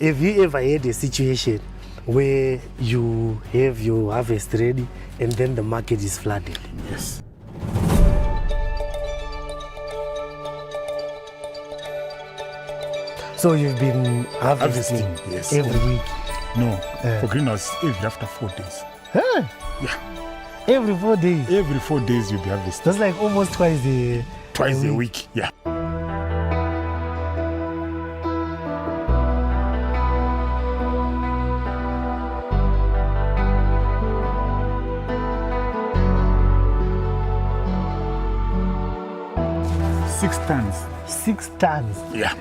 Have you ever had a situation where you have your harvest ready and then the market is flooded? Yes. So you've been harvesting yes. every week? No, for greenhouse, every after 4 days. Huh? Yeah. Every 4 days? Every 4 days you'll be harvesting. That's like almost twice a week. Yeah. Six tons. 6 tons? Yeah.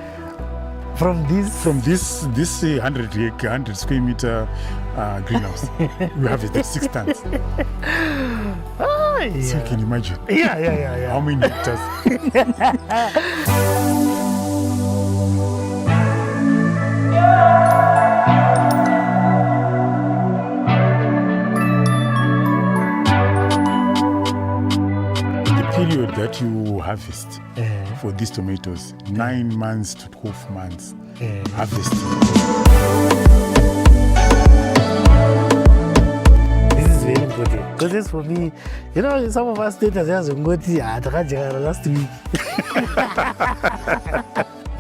From this 100 square meter greenhouse, we have it at 6 tons. Ah, yeah. So you can imagine. Yeah. How many hectares? Period that you harvest for these tomatoes, 9 months to 12 months harvesting. This is very important because this for me, you know, some of us status has last week.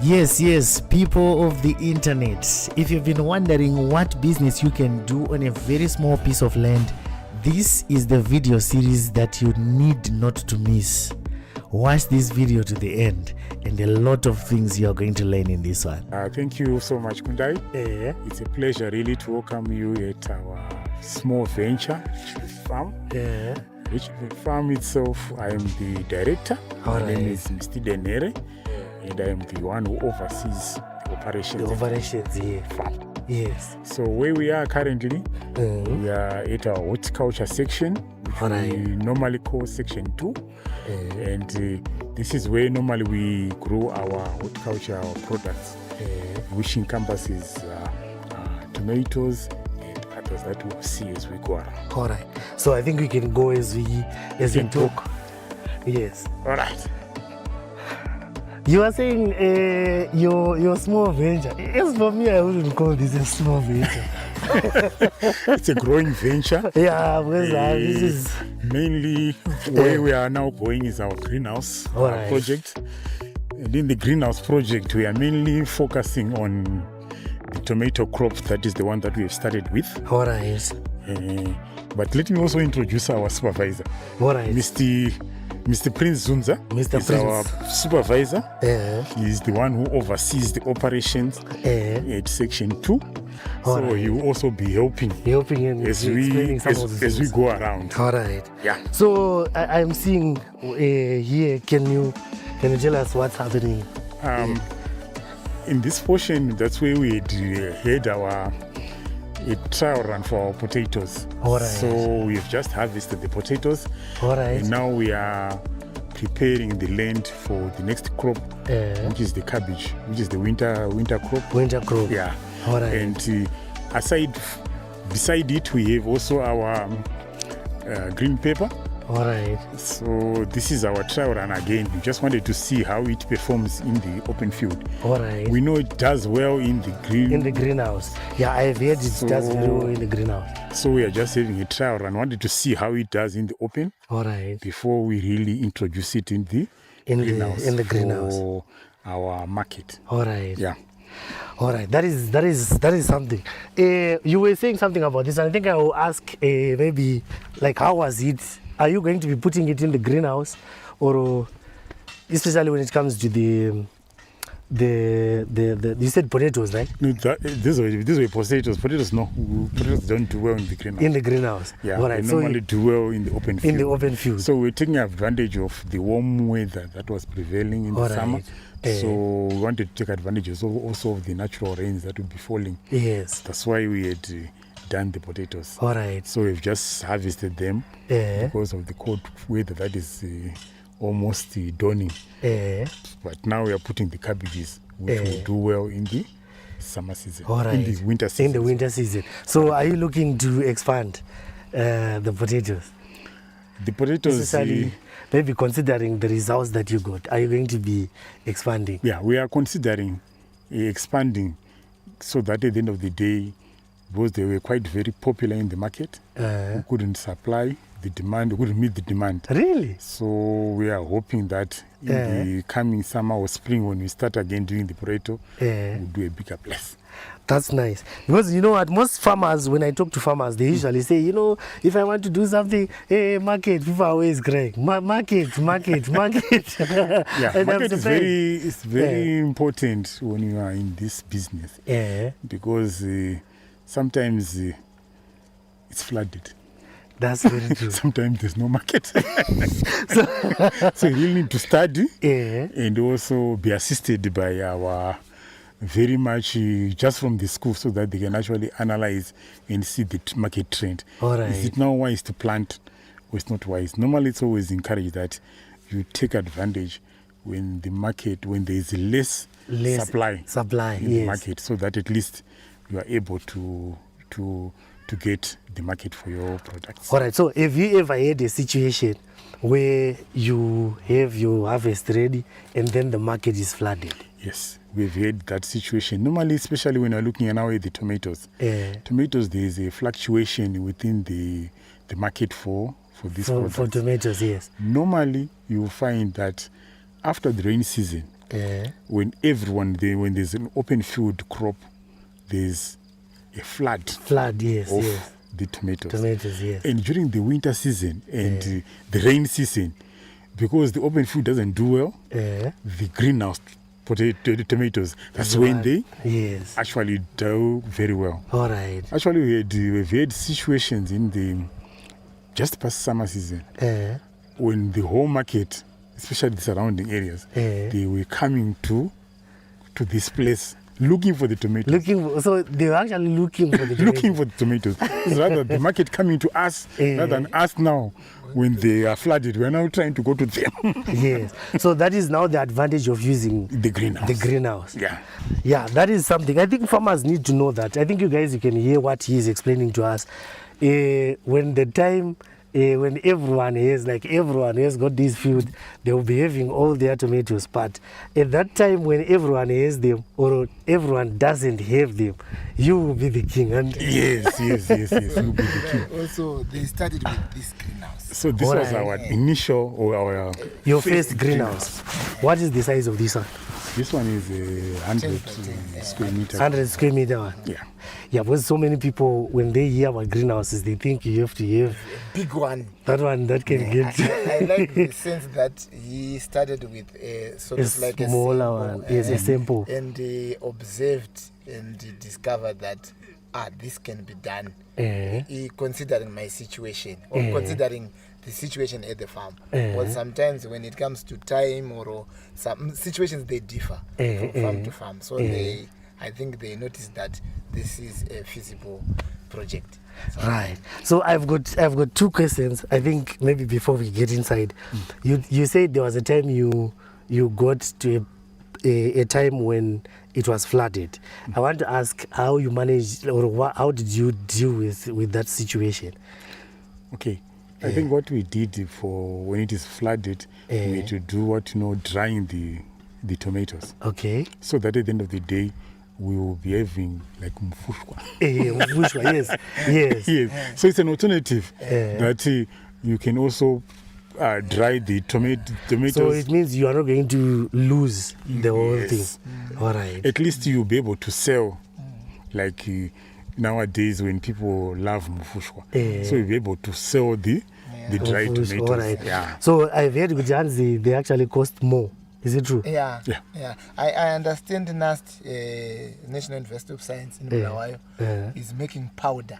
Yes, people of the internet, if you've been wondering what business you can do on a very small piece of land, this is the video series that you need not to miss. Watch this video to the end and a lot of things you are going to learn in this one. Thank you so much, Kundai. It's a pleasure really to welcome you at our small venture farm. Which farm itself, I am the director. My name is Mr. Denere, and I am the one who oversees the operations. Farm. Yes. So where we are currently, we are at our horticulture section, which we normally call section 2. And this is where normally we grow our horticulture products, which encompasses tomatoes and others that we'll see as we go around. All right. So I think we can go as we talk. Yes. All right. You are saying your small venture. As for me, I wouldn't call this a small venture. It's a growing venture. Yeah, because this is mainly where we are now going is our greenhouse project. And in the greenhouse project, we are mainly focusing on the tomato crop. That is the one that we have started with. All right. But let me also introduce our supervisor. All right. Mr. Prince Zunza is our supervisor. He is the one who oversees the operations at section 2. So he will also be helping as we go around. All right. Yeah. So I'm seeing here. Can you tell us what's happening? In this portion, that's where we had our trial run for our potatoes. All right. So we've just harvested the potatoes. All right. And now we are preparing the land for the next crop, which is the cabbage, which is the winter crop. Winter crop. Yeah. All right. And beside it, we have also our green pepper. All right. So this is our trial run again. We just wanted to see how it performs in the open field. All right. We know it does well in the greenhouse. Yeah, I've heard it does very well in the greenhouse. So we are just having a trial run. Wanted to see how it does in the open. All right. Before we really introduce it in the greenhouse for our market. All right. Yeah. All right, that is something. You were saying something about this, and I think I will ask maybe like how was it? Are you going to be putting it in the greenhouse, or especially when it comes to the you said potatoes, right? No, these were potatoes. Potatoes don't do well in the greenhouse. In the greenhouse, yeah. All right. They normally do well in the open field. In the open field. So we're taking advantage of the warm weather that was prevailing in the summer. So we wanted to take advantage also of the natural rains that would be falling. Yes. That's why we had done the potatoes. All right. So we've just harvested them because of the cold weather that is almost dawning. But now we are putting the cabbages, which will do well in the summer season. All right. In the winter season. In the winter season. So are you looking to expand the potatoes? The potatoes, maybe considering the results that you got, are you going to be expanding? Yeah, we are considering expanding so that at the end of the day, because they were quite very popular in the market, we couldn't supply the demand, we couldn't meet the demand. Really? So we are hoping that in the coming summer or spring, when we start again doing the potato, we'll do a bigger place. That's nice. Because you know what, most farmers, when I talk to farmers, they usually say, you know, if I want to do something, hey, market, people are always crying. Market. Yeah, market is very important when you are in this business. Because sometimes it's flooded. That's very true. Sometimes there's no market. So you really need to study and also be assisted by our very much just from the school, so that they can actually analyze and see the market trend. All right. Is it now wise to plant or it's not wise? Normally it's always encouraged that you take advantage when the market, when there is less supply in the market, so that at least you are able to get the market for your products. All right. So have you ever had a situation where you have your harvest ready and then the market is flooded? Yes, we've had that situation. Normally, especially when you're looking now at the tomatoes. Tomatoes, there is a fluctuation within the market for this product. For tomatoes, yes. Normally, you will find that after the rainy season, when there's an open field crop, there's a flood. Yes, of yes. the tomatoes. Tomatoes, yes. And during the winter season and the rain season, because the open field doesn't do well, the greenhouse tomatoes, that's when they actually do very well. All right. Actually, we've had situations in the just past summer season when the whole market, especially the surrounding areas, they were coming to this place looking for the tomatoes. So they were actually looking for the tomatoes. Looking for the tomatoes. It's rather the market coming to us rather than us now. When they are flooded, we're now trying to go to them. Yes. So that is now the advantage of using the greenhouse. The greenhouse. Yeah, that is something. I think farmers need to know that. I think you can hear what he is explaining to us. When everyone has got this field, they will be having all their tomatoes. But at that time when everyone has them or everyone doesn't have them, you will be the king. And yes, you will be the king. Also, they started with this greenhouse. So this was our initial or your first greenhouse. What is the size of this one? This one is 100 square meter. 100 square meter one. Yeah, because so many people, when they hear about greenhouses, they think you have to have a big one. That one that can get. I like the sense that he started with a sort of like a smaller one. Yes, a sample. And he observed and he discovered that this can be done. Considering my situation or considering the situation at the farm. Well, sometimes when it comes to time or some situations, they differ from farm to farm. So I think they noticed that this is a feasible project. Right. So I've got two questions. I think maybe before we get inside, you said there was a time you got to a time when it was flooded. I want to ask how you managed or how did you deal with that situation? Okay. I think what we did for when it is flooded, we had to do drying the tomatoes. Okay. So that at the end of the day, we will be having like mfushwa. Mfushwa, yes. So it's an alternative that you can also dry the tomatoes. So it means you are not going to lose the whole thing. All right. At least you'll be able to sell like nowadays when people love mfushwa. So you'll be able to sell the dried tomatoes. All right. So I've heard with Janzi, they actually cost more. Is it true? Yeah. I understand NAST, National University of Science in Bulawayo, is making powder.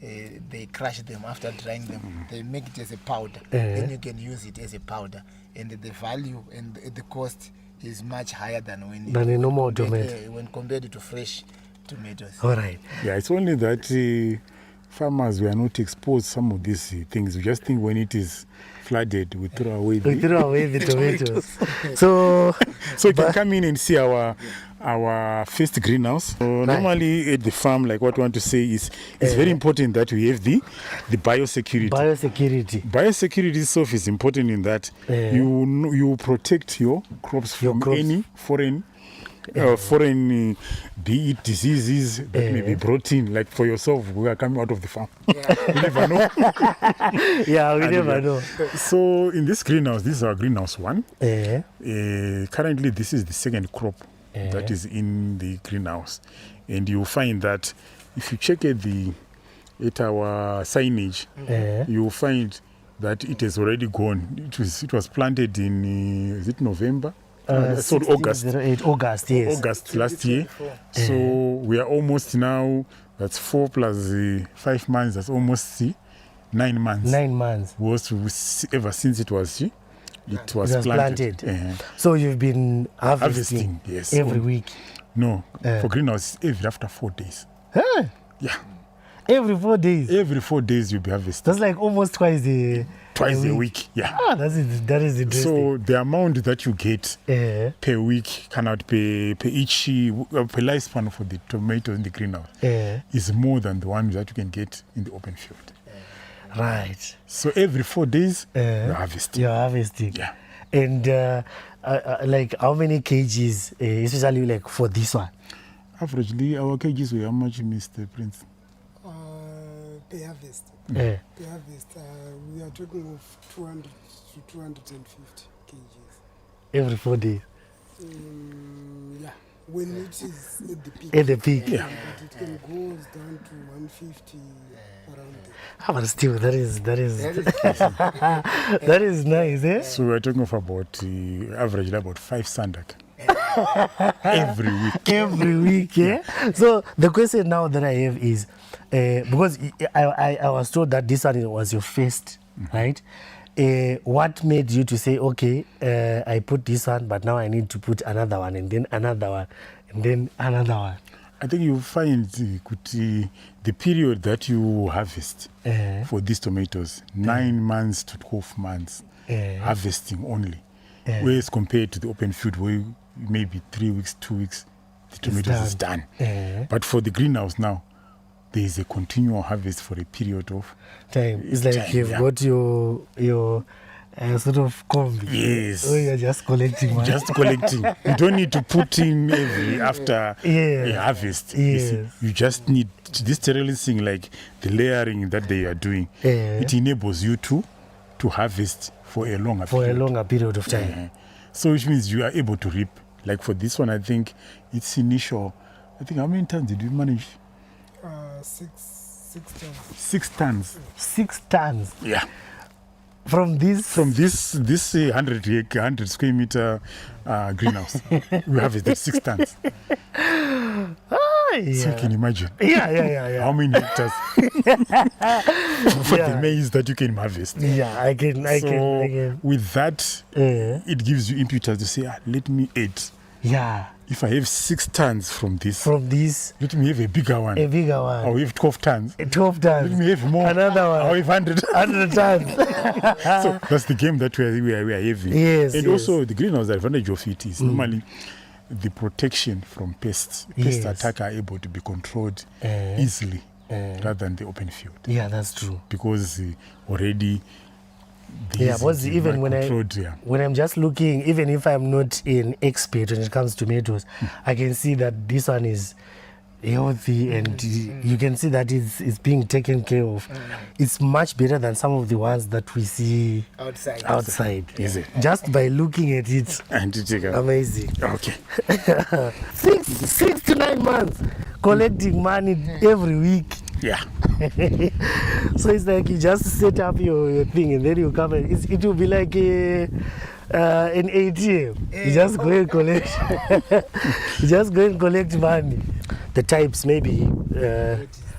They crush them after drying them. They make it as a powder. Then you can use it as a powder. And the value and the cost is much higher than a normal tomato. When compared to fresh tomatoes. All right. Yeah, it's only that farmers were not exposed some of these things. We just think when it is flooded, we throw away the tomatoes. So you can come in and see our first greenhouse. So normally at the farm, like what we want to say is it's very important that we have the biosecurity. Biosecurity itself is important in that you protect your crops from any foreign foreign, be it diseases that may be brought in, like for yourself, we are coming out of the farm. You never know. Yeah, we never know. So in this greenhouse, this is our greenhouse 1. Currently, this is the second crop that is in the greenhouse. And you'll find that if you check at our signage, you'll find that it has already gone. It was planted in, is it November? Sorry, August. August, yes. August last year. So we are almost now, that's 4 plus 5 months, that's almost 9 months. 9 months. Ever since it was planted. So you've been harvesting yes. every week? No, for greenhouse, every after 4 days. Huh? Yeah. Every 4 days? Every 4 days you'll be harvesting. That's like almost twice a week. Yeah. That is interesting. So the amount that you get per week cannot per lifespan for the tomatoes in the greenhouse is more than the one that you can get in the open field. Right. So every 4 days you're harvesting. You're harvesting. Yeah. And like how many kgs, especially like for this one? Averagely, our kgs were how much, Mr. Prince? Per harvest. Per harvest, we are talking of 200 to 250 kgs. Every 4 days? Yeah, when it is at the peak. At the peak? Yeah. But it can go down to 150 around there. But still, that is nice, eh? So we're talking of about averagely about 5 sandak. Every week. Every week, yeah. So the question now that I have is, because I was told that this one was your first, right? What made you to say, okay, I put this one, but now I need to put another one, and then another one, and then another one? I think you find the period that you harvest for these tomatoes, 9 months to 12 months, harvesting only, whereas compared to the open field where maybe 3 weeks, 2 weeks, the tomatoes is done. But for the greenhouse now, there is a continual harvest for a period of time. It's like you've got your sort of combi. Yes. Oh, you're just collecting one. Just collecting. You don't need to put in every after a harvest. Yes. You just need this sterilizing, like the layering that they are doing. It enables you to harvest for a longer period of time. So which means you are able to reap. Like for this one, I think it's initial. I think how many tons did you manage? 6 tons. 6 tons. 6 tons. Yeah. From this 100 square meter greenhouse, we have it at 6 tons. So you can imagine. Yeah. How many hectares for the maize that you can harvest. Yeah, I can. With that, it gives you impetus to say, let me add. Yeah. If I have 6 tons from this, let me have a bigger one. Or have 12 tons. 12 tons. Let me have more. Another one. Or have 100 tons. So that's the game that we are having. Yes. And also the greenhouse, the advantage of it is normally the protection from pests. Pest attack are able to be controlled easily rather than the open field. Yeah, that's true. Because already because even when I'm just looking, even if I'm not an expert when it comes to tomatoes, I can see that this one is healthy and you can see that it's being taken care of. It's much better than some of the ones that we see outside. Is it? Just by looking at it. Amazing. Okay. 6 to 9 months collecting money every week. Yeah. So it's like you just set up your thing and then you come and it will be like an ATM. You just go and collect. You just go and collect money. The types, maybe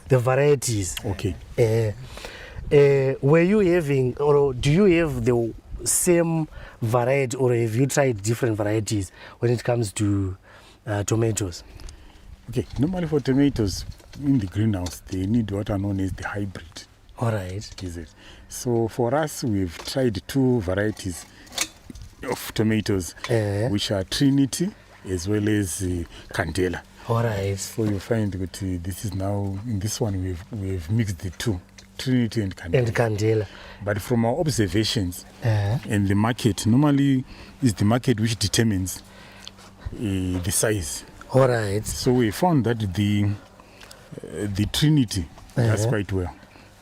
the varieties. Okay. Were you having, or do you have the same variety, or have you tried different varieties when it comes to tomatoes? Okay. Normally for tomatoes in the greenhouse, they need what are known as the hybrid. All right. Is it? So for us, we've tried 2 varieties of tomatoes, which are Trinity as well as Candela. All right. So you find that this is now, in this one, we've mixed the 2, Trinity and Candela. But from our observations and the market, normally is the market which determines the size. All right. So we found that the Trinity does quite well.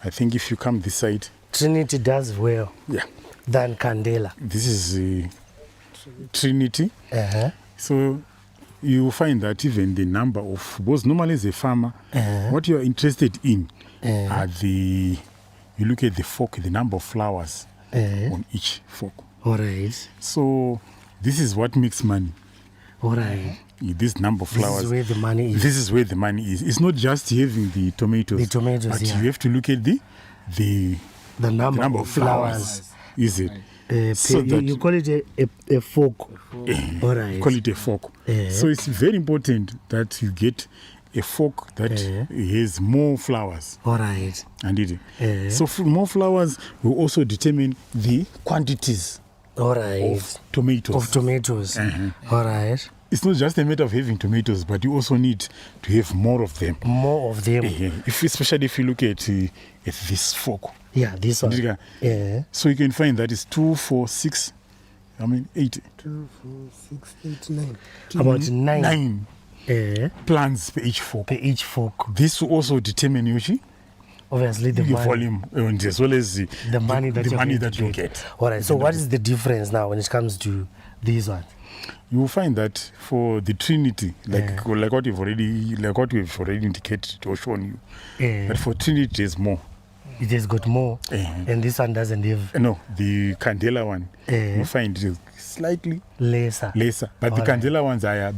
I think if you come this side, Trinity does well yeah, than Candela. this is Trinity. Uh-huh. So you find that even the number of, because normally as a farmer, what you are interested in are you look at the fork, the number of flowers on each fork. All right. So this is what makes money. All right. This number of flowers. This is where the money is. This is where the money is. It's not just having the tomatoes. The tomatoes, but yeah. you have to look at the number of flowers. Is it? So you call it a fork. All right. Call it a fork. So it's very important that you get a fork that has more flowers. All right. And so for more flowers will also determine the quantities All right. of tomatoes. All right. It's not just a matter of having tomatoes, but you also need to have more of them. More of them. Especially if you look at this fork. Yeah, this one. Yeah. So you can find that it's 2, 4, 6. I mean 8. 2, 4, 6, 8, 9. About 9. 9 plants per each fork. Per each fork. This will also determine obviously the volume and as well as the money that you get. All right. So what is the difference now when it comes to these ones? You will find that for the Trinity, like what we've already indicated or shown you, but for Trinity there's more. It has got more, and this one doesn't have. No, the Candela one you find it slightly lesser. But All the Candela ones are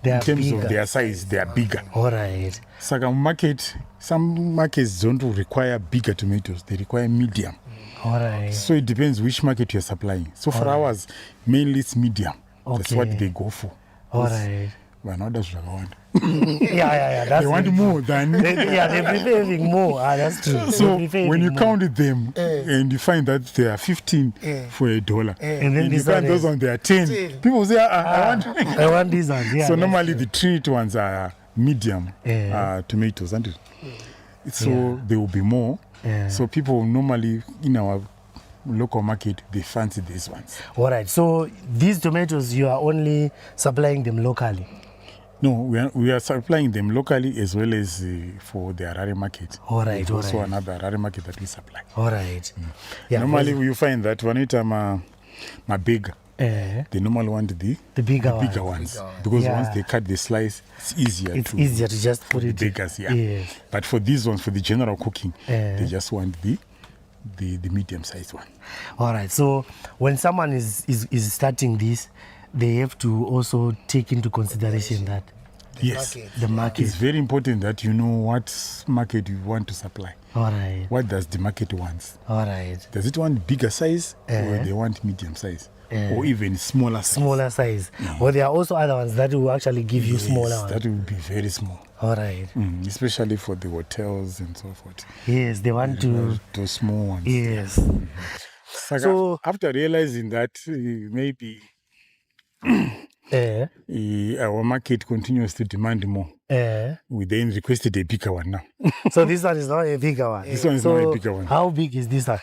in terms bigger. of their size, they are bigger. All right. Some markets don't require bigger tomatoes; they require medium. All right. So it depends which market you're supplying. So for ours, mainly it's medium. That's what they go for. All right. Well, not that's what I want. Yeah. That's They want more than. they prefer having more. That's true. So when you count them and you find that there are 15 for $1, and then you find those on there are 10. People say, I want these ones. Yeah. So normally the Trinity ones are medium tomatoes, aren't it? So there will be more. So people normally in our local market, they fancy these ones. All right. So these tomatoes, you are only supplying them locally? No, we are supplying them locally as well as for the Harare market. All right. There's also another Harare market that we supply. All right. Yeah, normally you find that when it my big, they normally want the bigger ones. Because once they cut the slice, it's easier to just put it biggers, But for these ones, for the general cooking, they just want the medium-sized one. All right. So when someone is starting this, they have to also take into consideration that the market. It's very important that you know what market you want to supply. All right. What does the market want? All right. Does it want bigger size or they want medium size? Or even smaller size? Smaller size. Or there are also other ones that will actually give you smaller ones. That will be very small. All right. Especially for the hotels and so forth. Yes, they want to... Those small ones. Yes. So after realizing that maybe our market continues to demand more, we then requested a bigger one now. So this one is not a bigger one? This one is not a bigger one. How big is this one?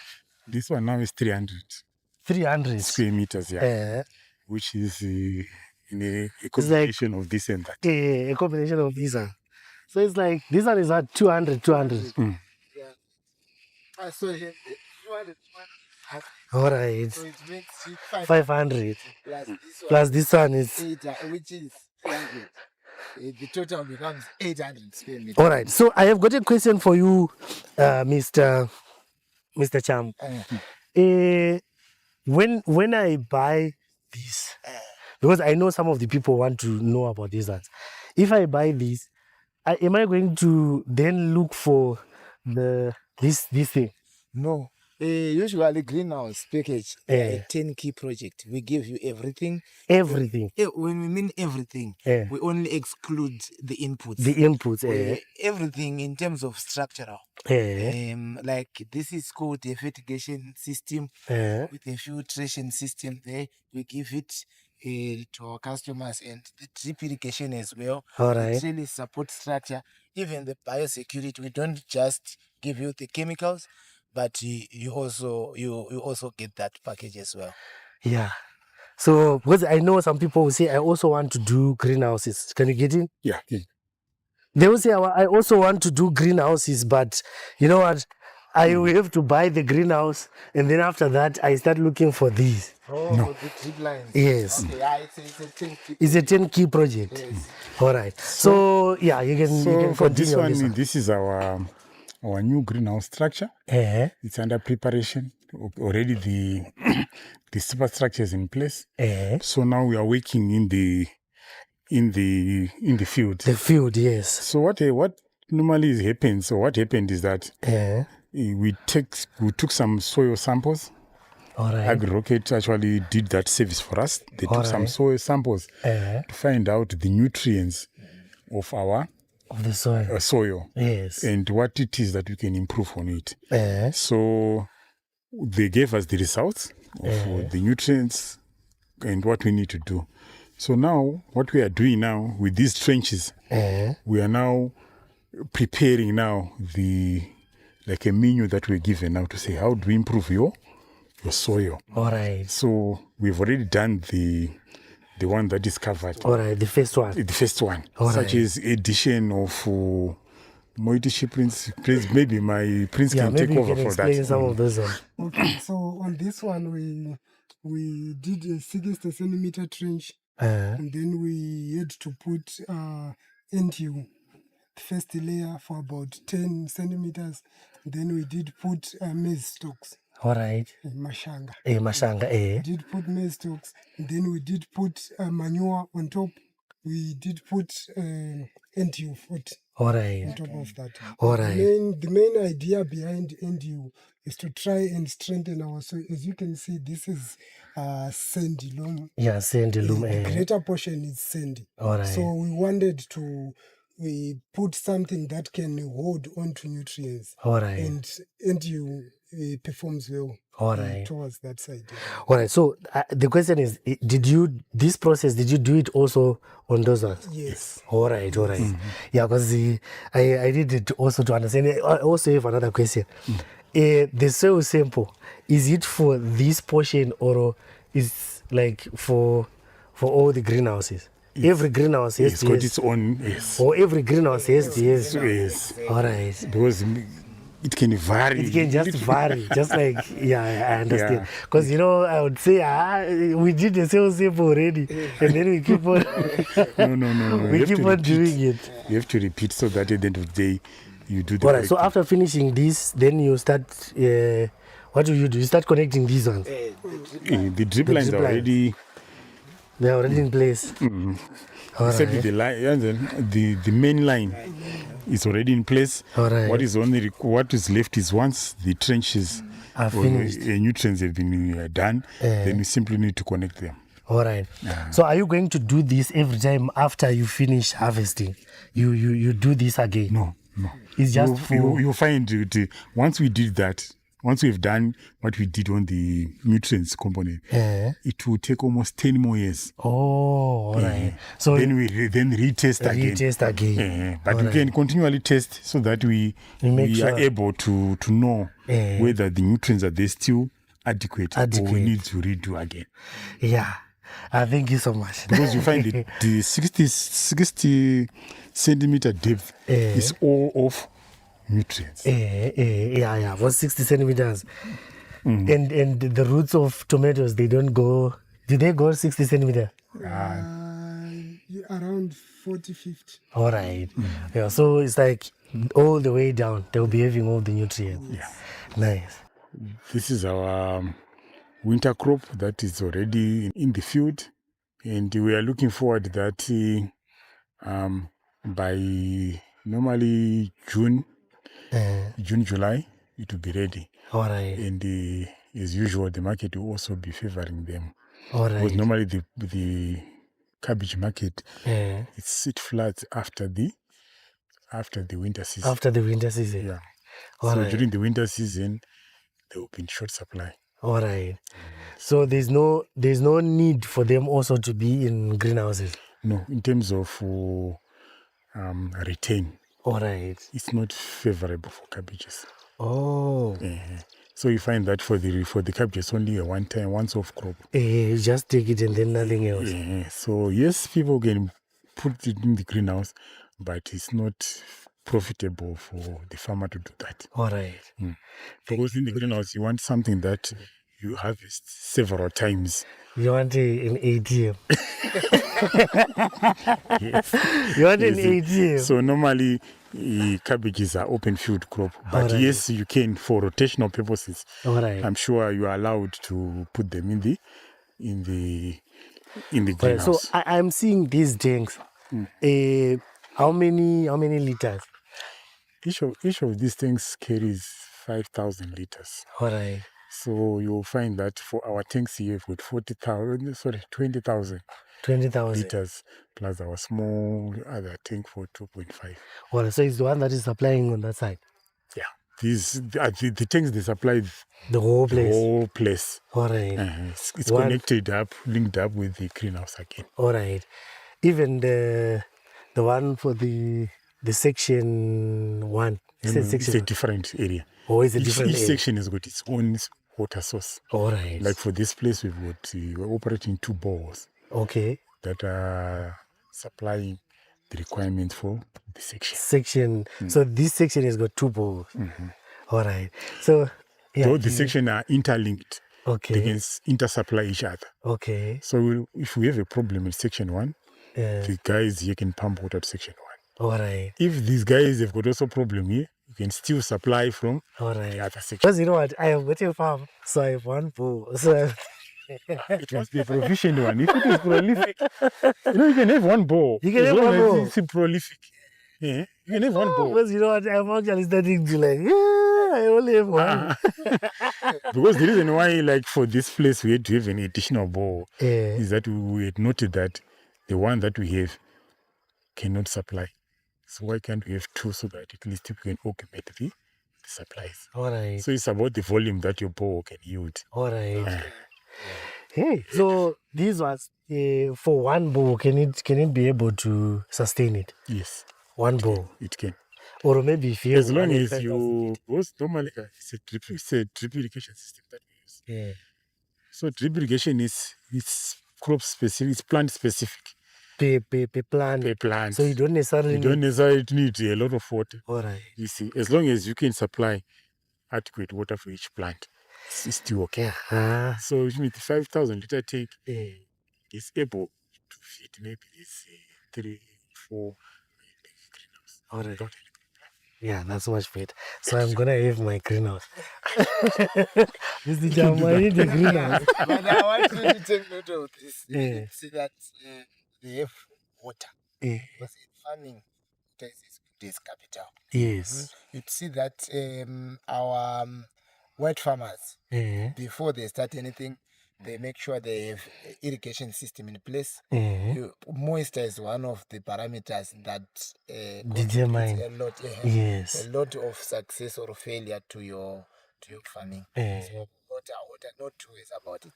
This one now is 300. 300 square meters, which is in a combination of this and that. A combination of this one. So it's like this one is at 200. All right. So it makes 500. Plus this one is 800, which is 300. The total becomes 800 square meters. All right. So I have got a question for you, Mr. Cham. When I buy this, because I know some of the people want to know about these ones. If I buy this, am I going to then look for this thing? No. Usually greenhouse package, a 10-key project. We give you everything. Everything. When we mean everything, we only exclude the inputs. The inputs. Everything in terms of structural. Like this is called a fertigation system with a filtration system there. We give it to our customers, and the drip irrigation as well. All right. It really supports structure. Even the biosecurity, we don't just give you the chemicals, but you also get that package as well. Yeah. So, because I know some people will say, I also want to do greenhouses. Can you get in? Yeah. They will say, I also want to do greenhouses, but you know what? I will have to buy the greenhouse, and then after that, I start looking for these. Oh, the drip lines. Yes. Okay, yeah, it's a 10 key. It's a 10 key project. Yes. All right. So yeah, you can For continue this on one, this one. this is our new greenhouse structure. Eh, It's under preparation. Already the superstructure is in place. eh. So now we are working in the field. The field, yes. So what normally happens, or what happened is that Eh. we took some soil samples. All right. AgriRocket actually did that service for us. They took some Alright. soil samples Eh. to find out the nutrients of our Of the soil. soil Yes. and what it is that we can improve on it. Eh. So they gave us the results of the nutrients and what we need to do. So now what we are doing now with these trenches, Eh. we are now preparing now like a menu that we're given now to say, how do we improve your soil? All right. So we've already done the one that is covered. All right. The first one. The first one, All such right. as addition of Moitishi Prince. Please, maybe my Prince Yeah, can maybe take you over can for explain that. some of those ones. Okay, so on this one, we did a 60 centimeter trench, Eh. and then we had to put NTU, first layer for about 10 centimeters. Then we did put maize stalks, All right. mashanga. Eh, mashanga. Eh. We did put maize stalks, and then we did put manure on top. We did put NTU foot All on right. top of that. All right. The main idea behind NDU is to try and strengthen our soil. As you can see, this is sandy loam. Yeah, sandy loom. The Eh. greater portion is sandy. All right. So we wanted to put something that can hold on to nutrients. All right. And NDU performs well All right. towards that side. All right. So the question is, did you do it also on those ones? Yes. All right. All right. Yeah, because I did it also to understand. I also have another question. The soil sample, is it for this portion or is like for all the greenhouses? Every greenhouse has It's to got have- its own, yes. or every greenhouse has to have- Yes. All right. Because it can vary. It can just vary, just like, yeah, I understand. Yeah. Because, I would say, we did the same sample already, and then we keep on, No. we You have keep to on repeat. doing it. You have to repeat so that at the end of the day, you do the All right, so correct after finishing this, then you start, what do? You start connecting these ones. thing. The drip lines drip are lines. already, They're already in place. All except right. the line, the main line is already in place. All right. What is left is once the trenches Are or finished. nutrients have been done, then we simply need to connect them. All right. So are you going to do this every time after you finish harvesting? You do this again? No. It's just you find once we did that, once we've done what we did on the nutrients component, it will take almost 10 more years. Oh, all right. So Then we retest again. retest again. But we can continually test so that we make are sure. able to know whether the nutrients are they still adequate, or we need to redo again. Yeah. Thank you so much. Because you find the 60 centimeter depth is all of nutrients. Yeah, for 60 centimeters. And the roots of tomatoes, they don't go, do they go 60 centimeter? Around 40, 50. All right. Yeah, so it's like all the way down, they'll be having all the nutrients. Yeah. Nice. This is our winter crop that is already in the field, and we are looking forward that by normally June, July, it will be ready. All right. And as usual, the market will also be favoring them. All Because right. normally the cabbage market, it floods after the winter season. After the winter season. Yeah. All So right. during the winter season, they will be in short supply. All right. So there's no need for them also to be in greenhouses. No, in terms of retain, All right. it's not favorable for cabbages. Oh. So you find that for the cabbage, it's only a once-off crop. You just take it and then nothing else. Yeah. So yes, people can put it in the greenhouse, but it's not profitable for the farmer to do that. All right. Because in the greenhouse, you want something that you harvest several times. You want an ATM. Yes. You want an You see. ATM. So normally, cabbages are open field crop, but Alright. yes, you can for rotational purposes. All right. I'm sure you are allowed to put them in the All right. greenhouse. So I'm seeing these tanks. How many liters? Each of these things carries 5,000 liters. All right. So you'll find that for our tanks here, we've got 20,000 20,000. liters plus our small other tank for 2.5. All right. So it's the one that is supplying on that side. Yeah, the tanks they supply The whole the place. whole place. All right. It's One- connected up, linked up with the greenhouse again. All right. Even the one for the section 1. Is it It's section a different area. or is it Each different? area? section has got its own water source. All right. Like for this place, we're operating 2 bores Okay. that are supplying the requirements for the section. Section. So this section has got 2 poles. All right. So yeah. Though the section are interlinked, they Okay. can intersupply each other. Okay. So if we have a problem in section 1, Yeah. the guys here can pump water to section 1. All right. If these guys have got also problem here, you can still supply from All the right. other section. Because you know what? I have got a farm, so I have 1 pole. So It must be a proficient one. If it is prolific, you can have 1 bore. You can as have long one as bore. It's prolific. Yeah, you can have 1 bore. because you know what? I'm actually starting to like, I only have 1. Because the reason why, like for this place, we had to have an additional bore Yeah. is that we had noted that the one that we have cannot supply. So why can't we have 2 so that at least we can augment the supplies? All right. So it's about the volume that your bore can yield. All right. Hey, so these ones for 1 bowl, can it be able to sustain it? Yes, 1 bowl, it can. or maybe if you As have long one as 5,000 you, because normally it's a drip irrigation system that we use. Yeah. So drip irrigation it's crop specific, it's plant specific. Per plant. Per plant. So you don't necessarily You don't necessarily need a lot of water. All right. You see, as long as you can supply adequate water for each plant, it's still okay. Yeah. So which means the 5,000 liter tank Yeah. is able to feed maybe this 3, 4 greenhouse. All right. Without Yeah, that's much better. So I'm gonna have my greenhouse. Mr. Jam, I need a greenhouse. But I want you to take note of this. Yeah. See that they have water. Yeah. Because in farming, it is capital. Yes. You'd see that our white farmers, Yeah. before they start anything, they make sure they have irrigation system in place. Yeah. Moisture is one of the parameters that Determine. contributes a lot, Yes. a lot of success or failure to your farming. Yeah. So water, not two ways about it.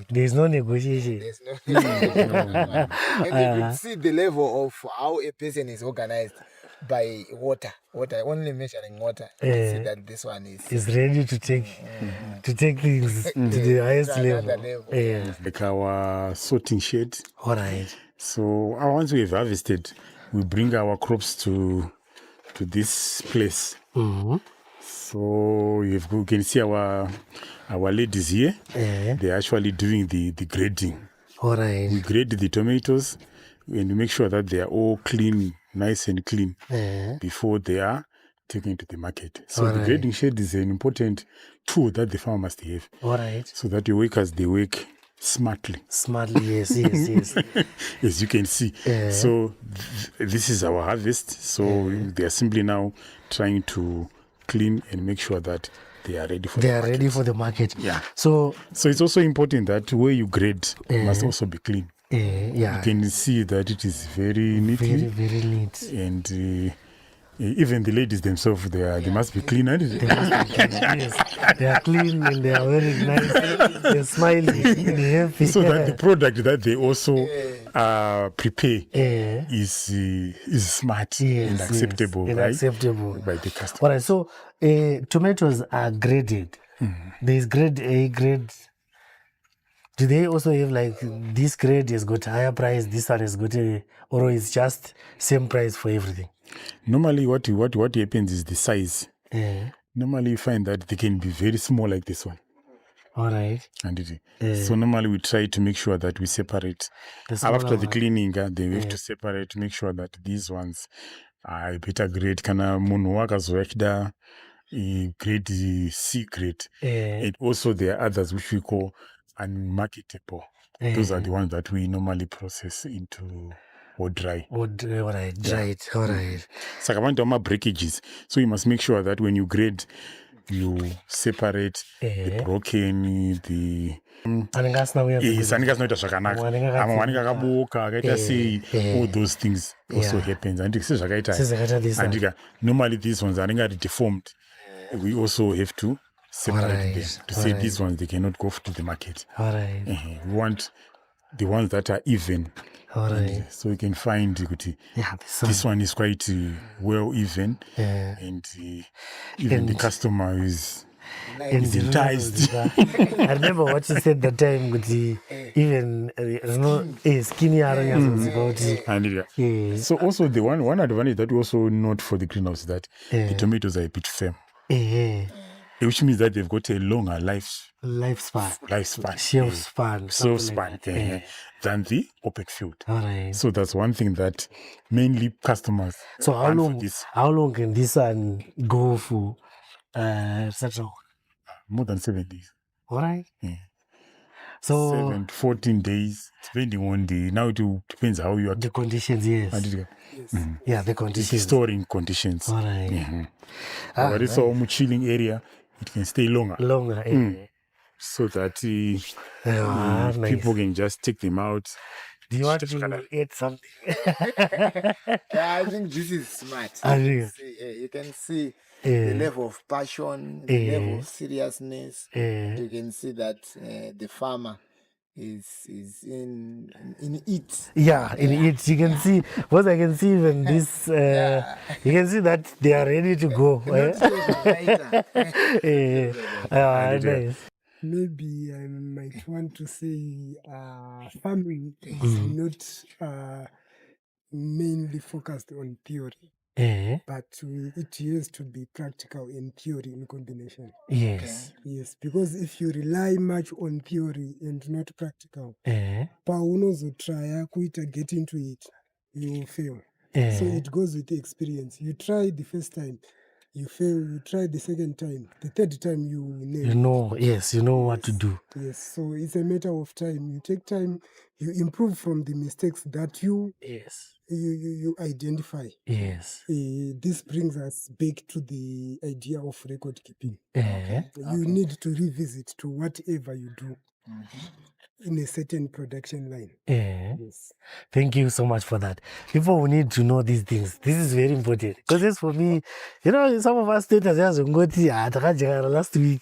There's no negotiation. There's no. And you could see the level of how a person is organized by water. Only measuring water. You see that this one is ready to take things to the highest to another level. level. Yeah. Like our sorting shed. All right. So once we've harvested, we bring our crops to this place. Mm-hmm. So you can see our ladies here. Yeah. They're actually doing the grading. All right. We grade the tomatoes and we make sure that they are all clean, nice and clean Yeah. before they are taken to the market. So the Alright. grading shed is an important tool that the farmer must have All right. so that the workers, they work smartly. Smartly, yes. As you can see. Yeah. So this is our harvest. So they are simply now trying to clean and make sure that they are ready for They the are market. ready for the market. Yeah. So, So it's also important that where you grade must also be clean. yeah. You can see that it is very neatly Very neat. and even the ladies themselves, they must be clean, aren't they? Yes. They are clean and they are very nice. They're smiling. They're happy. So that the product that they also prepare Yeah. is smart Yes, and acceptable, yes, and right? acceptable. By the customer. All right, so tomatoes are graded There's grade A, grade. Do they also have like this grade has got higher price, this one has got a, or it's just same price for everything? Normally, what happens is the size. Normally, you find that they can be very small like this one. All right. And so normally we try to make sure that we separate. After the cleaning, they have to separate, make sure that these ones are better grade. Kana munhu wakazoyachida grade C grade. And also there are others which we call unmarketable. Those are the ones that we normally process into or dry. All right, dry it. All right. So breakages. So you must make sure that when you grade, you separate the broken, the all those things also happens. And normally these ones are deformed. We also have to separate them to say these ones they cannot go to the market. All right. We want the ones that are even. All right. So you can find this one is quite well even, and even the customer is enticed. I remember what you said that time with the even skinny So also the one advantage that we also note for the greenhouse is that the tomatoes are a bit firm. Which means that they've got a longer shelf span than the open field. All right. So that's one thing that mainly customers. So how long can this one go for? More than 7 days. All right. So 7 to 14 days, depending on the. Now it depends how you are. The conditions, yes. Yeah, the conditions. The storing conditions. All right. But it's a chilling area. It can stay longer. So that people can just take them out. Do you want to add something? I think this is smart. You can see the level of passion, the level of seriousness. You can see that the farmer is in it. Yeah, in it. You can see, what I can see even this, you can see that they are ready to go. Nice. Maybe I might want to say farming is not mainly focused on theory, but it has to be practical and theory in combination. Yes. Yes, because if you rely much on theory and not practical, try to get into it, you will fail. So it goes with the experience. You try the first time, you fail, you try the second time, the third time you nail. You know, yes, you know what to do. Yes, so it's a matter of time. You take time, you improve from the mistakes that you identify. Yes. This brings us back to the idea of record keeping. You need to revisit to whatever you do. In a certain production line. Yes. Thank you so much for that. People will need to know these things. This is very important. Because it's for me, you know, some of us status last week.